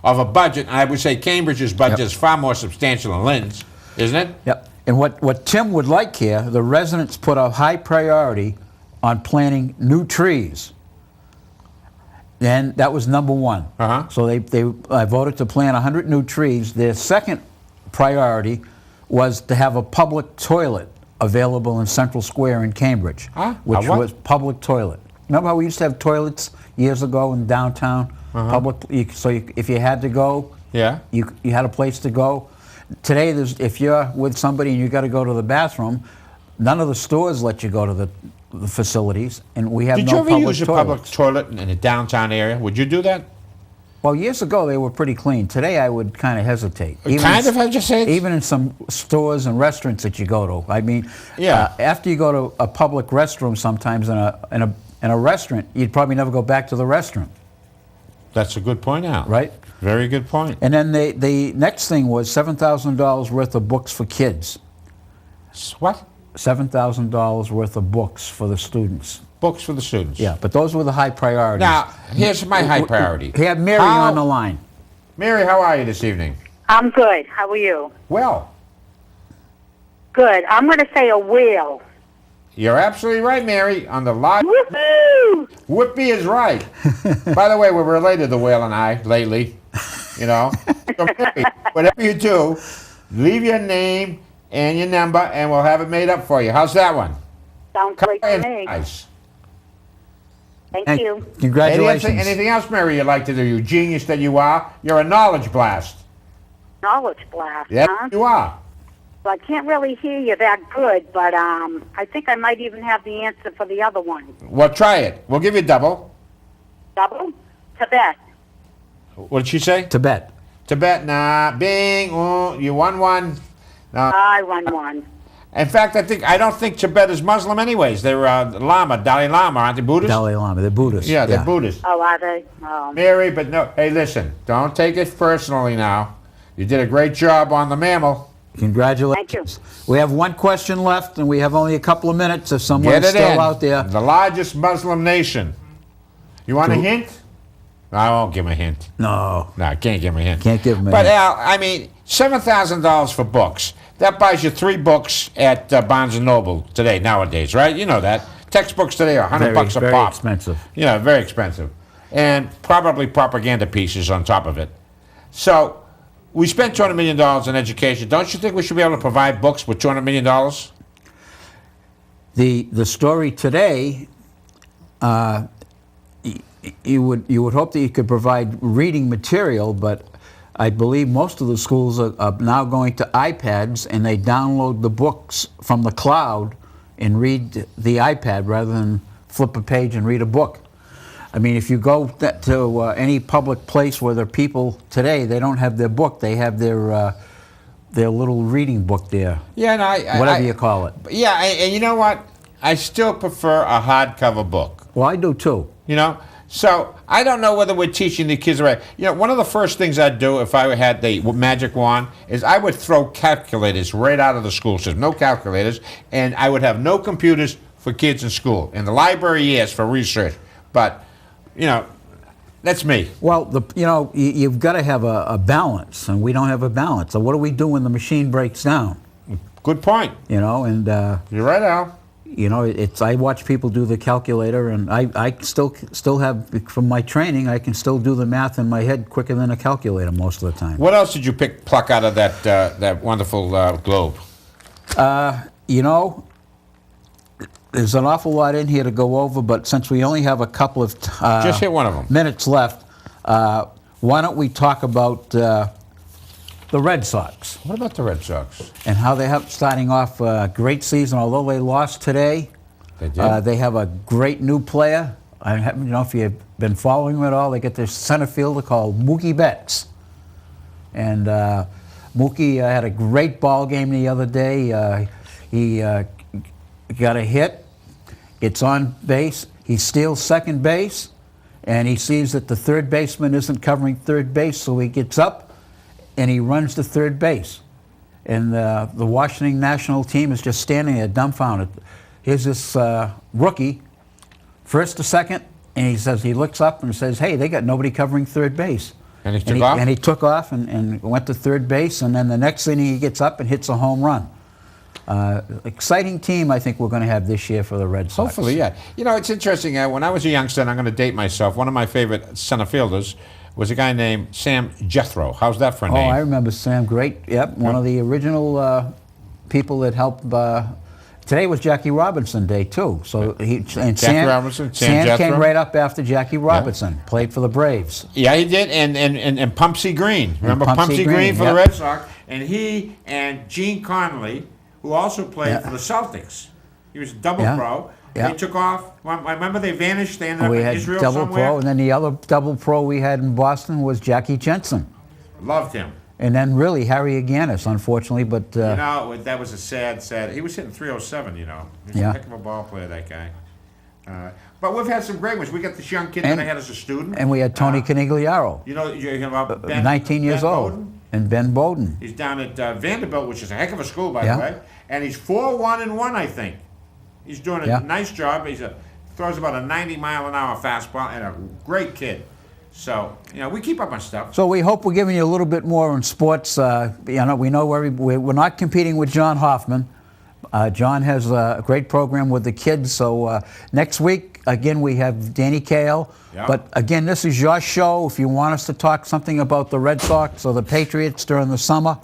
of a budget. And I would say Cambridge's budget is far more substantial than Lynn's, isn't it? Yep. And what Tim would like here, the residents put a high priority on planting new trees. And that was number one. Uh-huh. So they voted to plant 100 new trees. Their second priority was to have a public toilet available in Central Square in Cambridge, Huh? which A what? was public toilet. Remember how we used to have toilets years ago in downtown? If you had to go, Yeah. you had a place to go. Today, if you're with somebody and you got to go to the bathroom, none of the stores let you go to the facilities, and we have Did no you ever public use a toilets. public toilet in a downtown area? Would you do that? Well, years ago they were pretty clean. Today I would kind of hesitate. Kind of hesitate? Even in some stores and restaurants that you go to. I mean, Yeah. after you go to a public restroom, sometimes in a restaurant, you'd probably never go back to the restaurant, That's a good point, Al. right? Very good point. And then the next thing was $7,000 worth of books for kids. What? $7,000 worth of books for the students. Books for the students. Yeah, but those were the high priorities. Now, here's my high priority. We have Mary How- on the line. Mary, how are you this evening? I'm good. How are you? Well, Good. I'm going to say a whale. you're absolutely right, Mary. On the large. Woohoo! Whoopi is right. By the way, we're related, the whale and I, lately. You know? So, Mary, whatever you do, leave your name and your number, and we'll have it made up for you. How's that one? Sounds great to me. Nice. Thank And you. congratulations. Anything else, Mary, you'd like to do? You genius that you are. You're a knowledge blast. Knowledge blast, Yep, huh? you are. Well, I can't really hear you that good, but I think I might even have the answer for the other one. Well, try it. We'll give you double. Double? Tibet. What did she say? Tibet. Tibet, nah. Bing, you won one. No. I won one. In fact, I don't think Tibet is Muslim anyways. They're Dalai Lama, aren't they Buddhists? Dalai Lama, they're Buddhists. Yeah, they're Buddhists. Oh, are they? Oh. Mary, but no. Hey, listen, don't take it personally now. You did a great job on the mammal. Congratulations. Thank We have one question left, and we have only a couple of minutes if someone's Get it still in. out there. The largest Muslim nation. You want a hint? I won't give him a hint. No. No, I can't give him a hint. Can't give him a But hint. Al, I mean, $7,000 for books. That buys you 3 books at Barnes & Noble today, nowadays, right? You know that. Textbooks today are $100 a very pop. expensive. Yeah, very expensive. And probably propaganda pieces on top of it. So, we spent $200 million in education. Don't you think we should be able to provide books with $200 million? The story today, you would hope that you could provide reading material, but I believe most of the schools are now going to iPads, and they download the books from the cloud and read the iPad rather than flip a page and read a book. I mean, if you go to any public place where there are people today, they don't have their book; they have their little reading book there. Yeah, no, whatever you call it. Yeah, and you know what? I still prefer a hardcover book. Well, I do too. You know, so I don't know whether we're teaching the kids right. You know, one of the first things I'd do if I had the magic wand is I would throw calculators right out of the school system. No calculators, and I would have no computers for kids in school. In the library, yes, for research, but you know, that's me. Well, you've got to have a balance, and we don't have a balance. So what do we do when the machine breaks down? Good point. You know, and you're right, Al. You know, I watch people do the calculator, and I still have, from my training, I can still do the math in my head quicker than a calculator most of the time. What else did you pluck out of that wonderful globe? You know, there's an awful lot in here to go over, but since we only have a couple of just hit one of them. Minutes left, why don't we talk about the Red Sox? What about the Red Sox? And how they have starting off a great season. Although they lost today, they did. They have a great new player. I don't know if you've been following them at all. They get their center fielder called Mookie Betts, and Mookie had a great ball game the other day. He got a hit. Gets on base, he steals second base, and he sees that the third baseman isn't covering third base, so he gets up and he runs to third base. And the Washington national team is just standing there dumbfounded. Here's this rookie, first to second, and he looks up and says, hey, they got nobody covering third base. And he took off? And he took off and went to third base, and then the next inning he gets up and hits a home run. Exciting team, I think we're going to have this year for the Red Sox. Hopefully, yeah. You know, it's interesting. When I was a youngster, and I'm going to date myself, one of my favorite center fielders was a guy named Sam Jethro. How's that for a name? Oh, I remember Sam. Great. Yep, one of the original people that helped. Today was Jackie Robinson Day too. So Sam came right up after Jackie Robinson. Played for the Braves. Yeah, he did, and Pumpsy Green. Remember Pumpsy Green for the Red Sox? And he and Gene Conley, who also played for the Celtics. He was a double pro. They took off. I remember they vanished. They ended up in Israel double somewhere. Pro, and then the other double pro we had in Boston was Jackie Jensen. Loved him. And then really Harry Aganis, unfortunately, but you know, that was a sad. He was hitting 307. You know, he's a heck of a ball player, that guy. But we've had some great ones. We got this young kid that I had as a student. And we had Tony Canigliaro. You know about Ben, 19 years old. Bowden? And Ben Bowden. He's down at Vanderbilt, which is a heck of a school, by the way. And he's 4-1-1, I think. He's doing a nice job. He throws about a 90-mile-an-hour fastball, and a great kid. So, you know, we keep up on stuff. So we hope we're giving you a little bit more on sports. You know, we know we're not competing with John Hoffman. John has a great program with the kids. So next week, again, we have Danny Kael. Yep. But again, this is your show. If you want us to talk something about the Red Sox or the Patriots during the summer,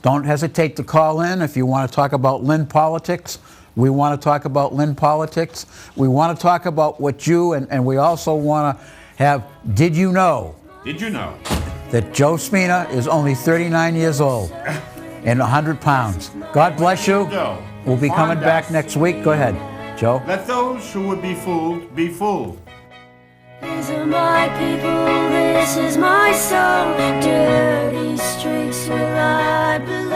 don't hesitate to call in. If you want to talk about Lynn politics, we want to talk about Lynn politics. We want to talk about what you, and we also want to have, did you know? Did you know? That Joe Spina is only 39 years old and 100 pounds. God bless you. We'll be coming back next week. Go ahead, Joe. Let those who would be fooled be fooled. These are my people, this is my song. Dirty streets where I belong.